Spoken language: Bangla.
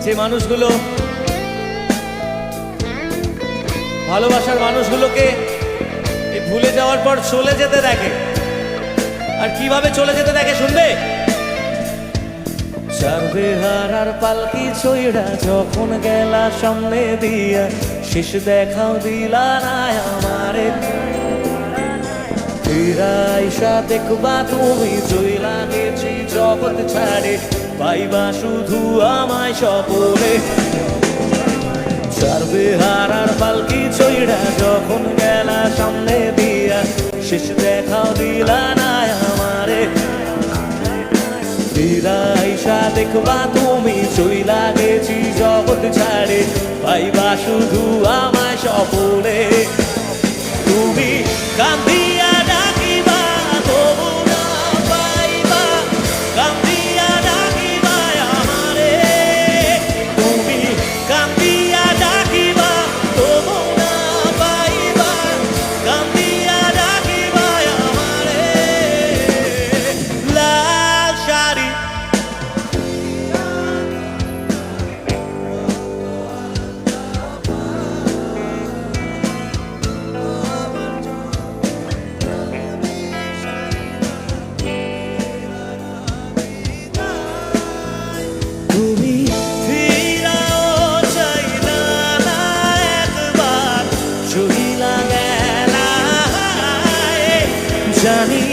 যে মানুষগুলো ভালোবাসার মানুষগুলোকে ভুলে যাওয়ার পর চলে যেতে দেখে, আর কিভাবে চলে যেতে দেখে শুনবে। চারবে হারার পালকি ছইড়া যখন গেলা সামনে দিয়া, শেষ দেখাও দিলা না আমারে। ফিরাইসা দেখবা তুমি চইলা গেছি জগৎ ছাড়ে, পাইবা শুধু আমায় স্বপনে। চারবে হারার পালকি ছইড়া যখন গেলা সামনে দিয়া, শেষ দেখাও দিলা না আমারে। ফিরাইসা দেখবা তুমি চইলা গেছি জগৎ ছাড়ে, পাইবা শুধু আমায় স্বপনে। তুমি কান্দিয়া ডাকিবা তবু না পাইবা, কান্দিয়া ডাকিবা আমারে। তুমি কান্দিয়া ডাকিবা তবু না পাইবা, কান্দিয়া ডাকিবা আমারে। লাল শাড়ি তুমি ফিরাও চাইলা না একবার, চইলা গেলা জানি